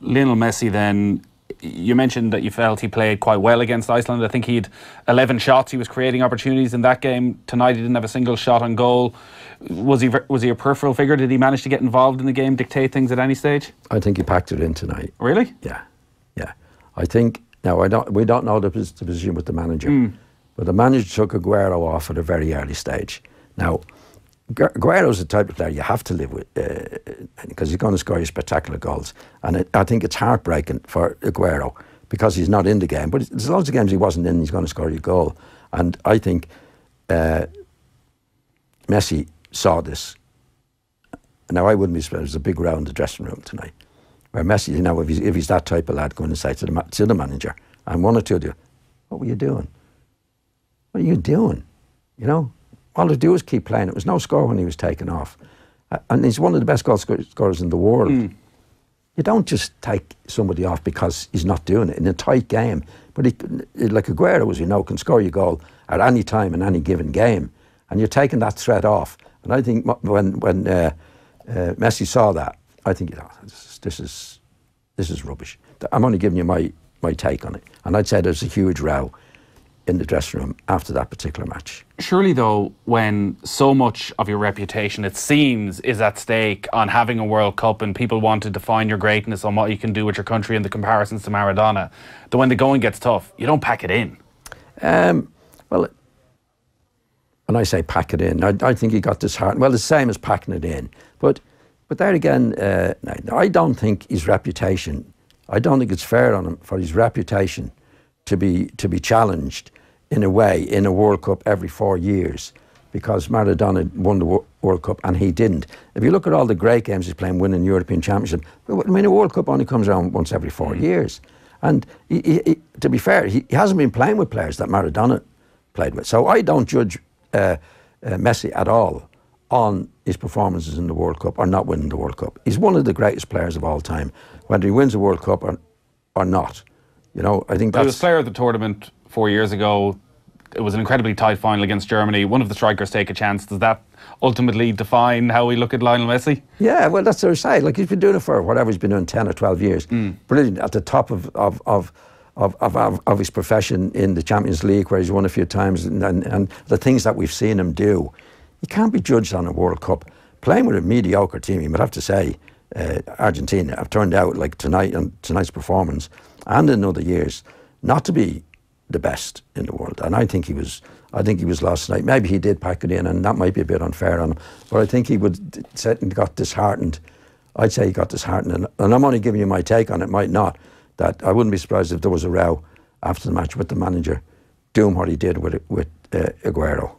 Lionel Messi then, you mentioned that you felt he played quite well against Iceland. I think he had 11 shots. He was creating opportunities in that game. Tonight he didn't have a single shot on goal. Was he a peripheral figure? Did he manage to get involved in the game, dictate things at any stage? I think he packed it in tonight. Really? Yeah. I think, now we don't know the position with the manager, but the manager took Aguero off at a very early stage. Now, Aguero's the type of player you have to live with because he's going to score you spectacular goals. And I think it's heartbreaking for Aguero because he's not in the game. But there's lots of games he wasn't in, he's going to score you a goal. And I think Messi saw this. Now, I wouldn't be surprised. There's a big row in the dressing room tonight where Messi, you know, if he's that type of lad, going to say to the manager, and one or two of you, what were you doing? What are you doing? You know? All they do is keep playing. It was no score when he was taken off. And he's one of the best goal scorers in the world. You don't just take somebody off because he's not doing it in a tight game. But like Aguero, as you know, can score your goal at any time in any given game. And you're taking that threat off. And I think when Messi saw that, I think, you know, this is rubbish. I'm only giving you my take on it. And I'd say there's a huge row in the dressing room after that particular match. Surely though, when so much of your reputation, it seems, is at stake on having a World Cup and people want to define your greatness on what you can do with your country and the comparisons to Maradona, that when the going gets tough, you don't pack it in. Well, when I say pack it in, I think he got disheartened. Well, the same as packing it in. But there again, I don't think his reputation, I don't think it's fair on him for his reputation to be challenged in a way in a World Cup every 4 years because Maradona won the World Cup and he didn't. If you look at all the great games he's playing, winning European Championship, I mean, a World Cup only comes around once every 4 years. And he, to be fair, he hasn't been playing with players that Maradona played with. So I don't judge Messi at all on his performances in the World Cup or not winning the World Cup. He's one of the greatest players of all time, whether he wins a World Cup or not. You know, I think that's... He was player of the tournament 4 years ago. It was an incredibly tight final against Germany. One of the strikers take a chance. Does that ultimately define how we look at Lionel Messi? Yeah, well, that's what I say. Like, he's been doing it for whatever he's been doing, 10 or 12 years. Brilliant, at the top of his profession in the Champions League, where he's won a few times, and the things that we've seen him do. He can't be judged on a World Cup. Playing with a mediocre team, you would have to say, Argentina have turned out, like tonight's performance, and in other years, not to be the best in the world. And I think he was lost tonight. Maybe he did pack it in, and that might be a bit unfair on him. But I think he got disheartened. I'd say he got disheartened. And I'm only giving you my take on it, might not. That I wouldn't be surprised if there was a row after the match with the manager doing what he did with Aguero.